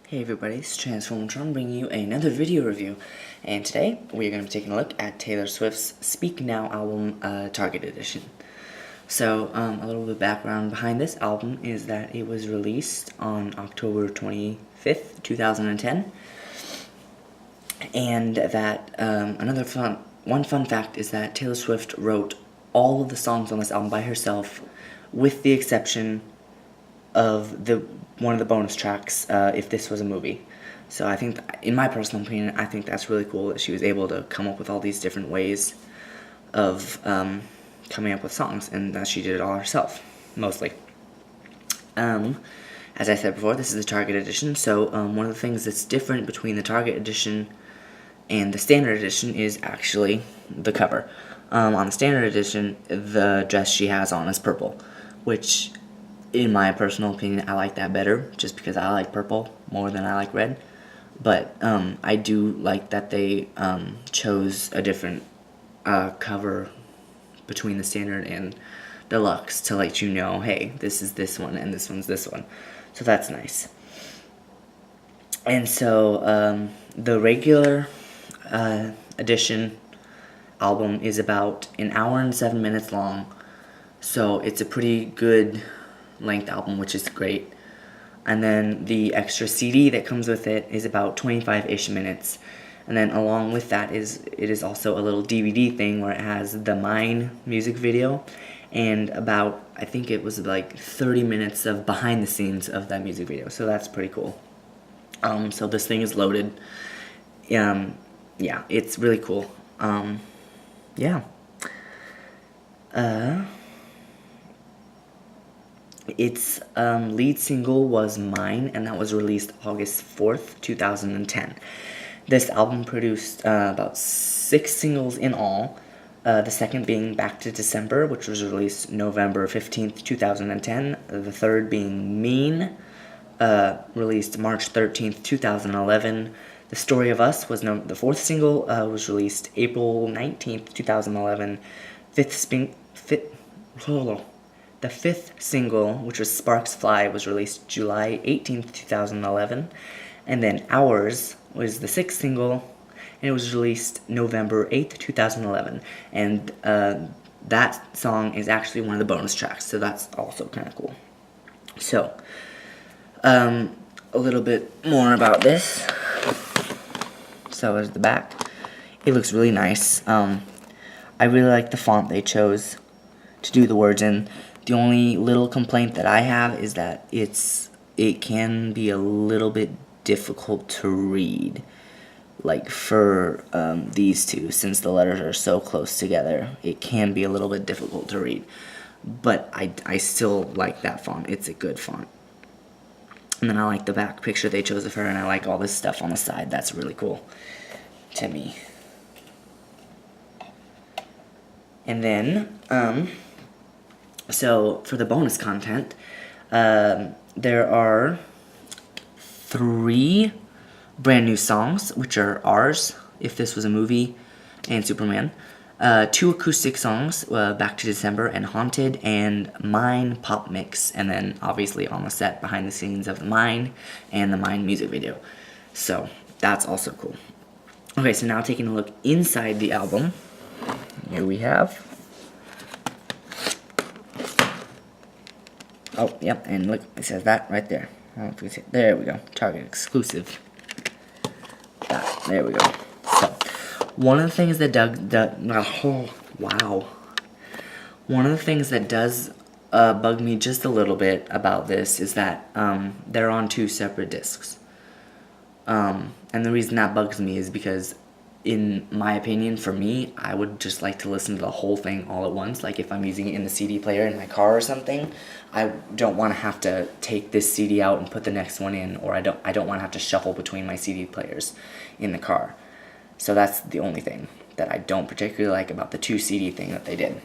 Hey everybody, it's Transformatron bringing you another video review, and today we're going to be taking a look at Taylor Swift's Speak Now album, Target Edition. So, a little bit of background behind this album is that it was released on October 25th, 2010, and that, one fun fact is that Taylor Swift wrote all of the songs on this album by herself, with the exception of one of the bonus tracks, If This Was a Movie. So I think, in my personal opinion, I think that's really cool that she was able to come up with all these different ways of coming up with songs, and that she did it all herself, mostly. As I said before, this is the Target Edition, so one of the things that's different between the Target Edition and the Standard Edition is actually the cover. On the Standard Edition, the dress she has on is purple, which, in my personal opinion, I like that better, just because I like purple more than I like red. But I do like that they chose a different cover between the Standard and Deluxe to let you know, hey, this is this one and this one's this one. So that's nice. And so the regular edition album is about an hour and 7 minutes long, so it's a pretty good length album, which is great. And then the extra CD that comes with it is about 25-ish minutes. And then along with that it is also a little DVD thing where it has the Mine music video and about, I think it was like 30 minutes of behind the scenes of that music video. So that's pretty cool. So this thing is loaded. Yeah, it's really cool. Yeah. Its lead single was Mine, and that was released August 4th, 2010. This album produced about 6 singles in all, the second being Back to December, which was released November 15th, 2010, the third being Mean, released March 13th, 2011. The Story of Us was the fourth single, was released April 19th, 2011. The fifth single, which was Sparks Fly, was released July 18th, 2011. And then Hours was the sixth single, and it was released November 8th, 2011. And that song is actually one of the bonus tracks, so that's also kind of cool. So, a little bit more about this. So there's the back. It looks really nice. I really like the font they chose to do the words in. The only little complaint that I have is that it can be a little bit difficult to read, like for these two, since the letters are so close together. It can be a little bit difficult to read, but I still like that font. It's a good font. And then I like the back picture they chose of her, and I like all this stuff on the side. That's really cool to me. And then, so for the bonus content, there are 3 brand new songs, which are Ours, If This Was a Movie, and Superman. 2 acoustic songs, Back to December and Haunted, and Mine Pop Mix, and then obviously on the set behind the scenes of the Mine and the Mine music video. So that's also cool. Okay, so now taking a look inside the album, here we have, oh, yep, and look, it says that right there. I don't know if we can see it. There we go, Target exclusive. There we go. So, one of the things that one of the things that does bug me just a little bit about this is that they're on 2 separate discs. And the reason that bugs me is because, in my opinion, for me, I would just like to listen to the whole thing all at once. Like if I'm using it in the CD player in my car or something, I don't want to have to take this CD out and put the next one in, or I don't want to have to shuffle between my CD players in the car. So that's the only thing that I don't particularly like about the 2 CD thing that they did.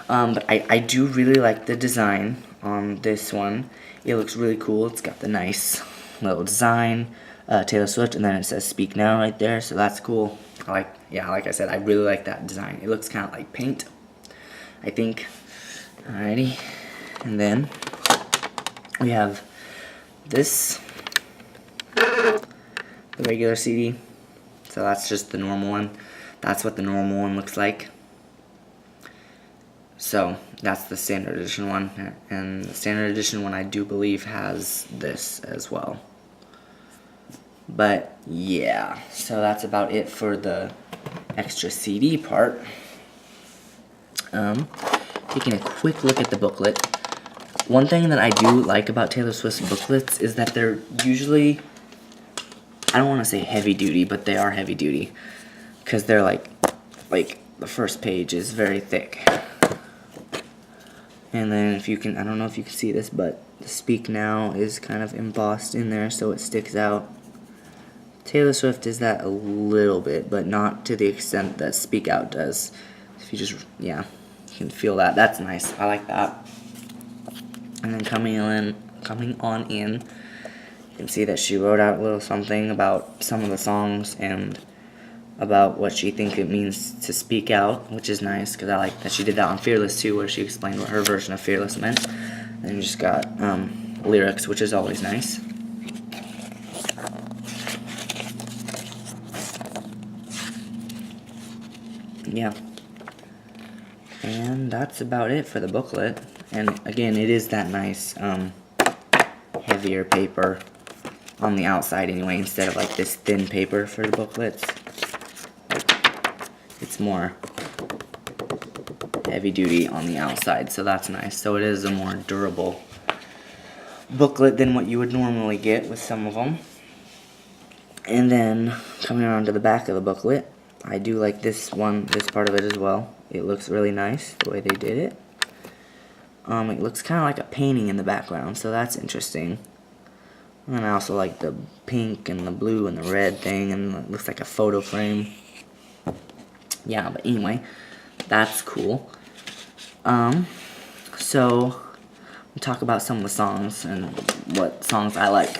But I do really like the design on this one. It looks really cool. It's got the nice little design, Taylor Swift, and then it says Speak Now right there, so that's cool. Like I said, I really like that design. It looks kind of like paint, I think. Alrighty, and then we have this the regular CD. So that's just the normal one. That's what the normal one looks like. So that's the standard edition one, and the standard edition one I do believe has this as well. But yeah, so that's about it for the extra CD part. Taking a quick look at the booklet. One thing that I do like about Taylor Swift's booklets is that they're usually, I don't want to say heavy duty, but they are heavy duty. Because they're like the first page is very thick. And then if you can, I don't know if you can see this, but the Speak Now is kind of embossed in there so it sticks out. Taylor Swift is that a little bit, but not to the extent that Speak Out does. If you just, yeah, you can feel that. That's nice. I like that. And then coming on in, you can see that she wrote out a little something about some of the songs and about what she thinks it means to speak out, which is nice, because I like that she did that on Fearless too, where she explained what her version of Fearless meant. And you just got lyrics, which is always nice. Yeah. And that's about it for the booklet. And again, it is that nice heavier paper on the outside anyway, instead of like this thin paper for the booklets. It's more heavy duty on the outside, so that's nice. So it is a more durable booklet than what you would normally get with some of them. And then coming around to the back of the booklet, I do like this part of it as well. It looks really nice the way they did it. It looks kind of like a painting in the background, so that's interesting. And I also like the pink and the blue and the red thing, and it looks like a photo frame. Yeah, but anyway, that's cool. So we'll talk about some of the songs and what songs I like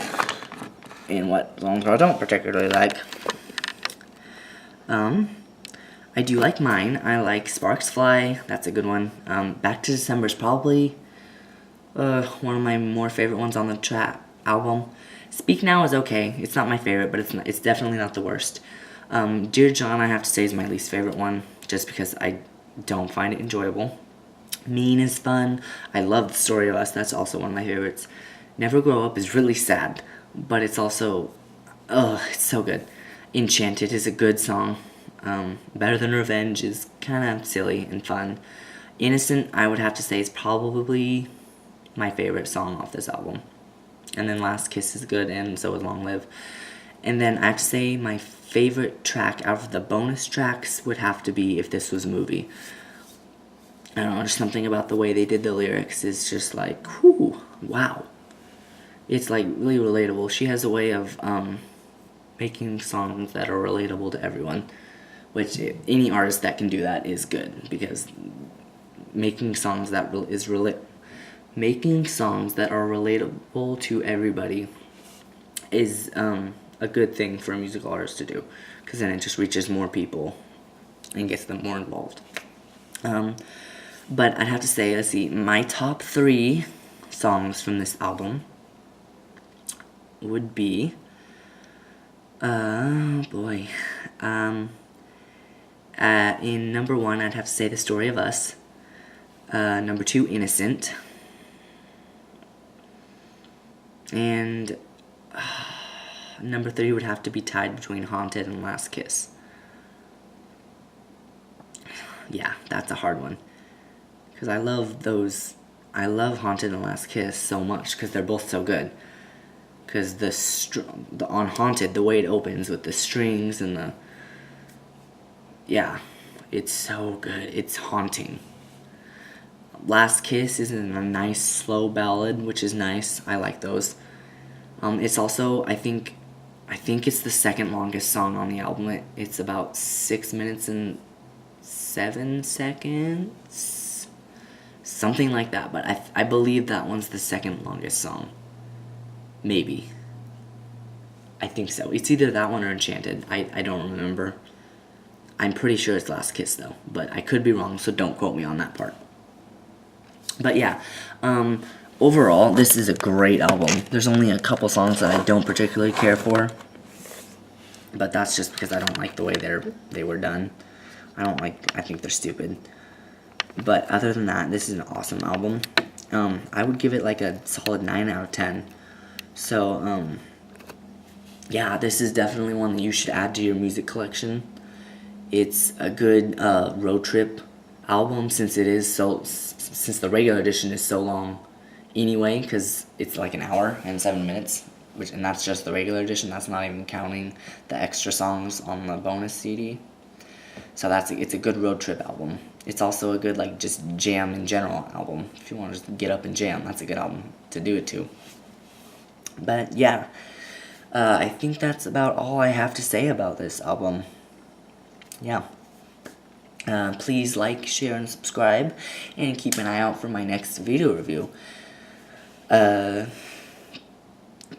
and what songs I don't particularly like. I do like mine. I like Sparks Fly. That's a good one. Back to December is probably one of my more favorite ones on the album. Speak Now is okay. It's not my favorite, but it's definitely not the worst. Dear John, I have to say, is my least favorite one, just because I don't find it enjoyable. Mean is fun. I love The Story of Us. That's also one of my favorites. Never Grow Up is really sad, but it's also, it's so good. Enchanted is a good song. Better Than Revenge is kind of silly and fun. Innocent, I would have to say, is probably my favorite song off this album. And then Last Kiss is good, and so is Long Live. And then I have to say my favorite track out of the bonus tracks would have to be If This Was a Movie. I don't know, just something about the way they did the lyrics is just like, whew, wow. It's like really relatable. She has a way of making songs that are relatable to everyone, which any artist that can do that is good, because making songs that are relatable to everybody is a good thing for a musical artist to do, because then it just reaches more people and gets them more involved. But I'd have to say, let's see, my top 3 songs from this album would be, in number 1, I'd have to say The Story of Us. Number 2, Innocent. And number 3 would have to be tied between Haunted and Last Kiss. Yeah, that's a hard one, because I love Haunted and Last Kiss so much, because they're both so good. Because on Haunted, the way it opens with the strings and it's so good. It's haunting. Last Kiss is in a nice slow ballad, which is nice. I like those. It's also, I think it's the second longest song on the album. It's about 6 minutes and 7 seconds, something like that. But I believe that one's the second longest song. Maybe. I think so. It's either that one or Enchanted. I don't remember. I'm pretty sure it's Last Kiss, though. But I could be wrong, so don't quote me on that part. But yeah, overall, this is a great album. There's only a couple songs that I don't particularly care for. but that's just because I don't like the way they were done. I think they're stupid. But other than that, this is an awesome album. I would give it like a solid 9 out of 10. So, yeah, this is definitely one that you should add to your music collection. It's a good road trip album since the regular edition is so long anyway, because it's like an hour and 7 minutes, and that's just the regular edition. That's not even counting the extra songs on the bonus CD. So it's a good road trip album. It's also a good like just jam in general album. If you want to just get up and jam, that's a good album to do it to. But yeah, I think that's about all I have to say about this album. Yeah. Please like, share, and subscribe, and keep an eye out for my next video review.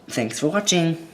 Thanks for watching.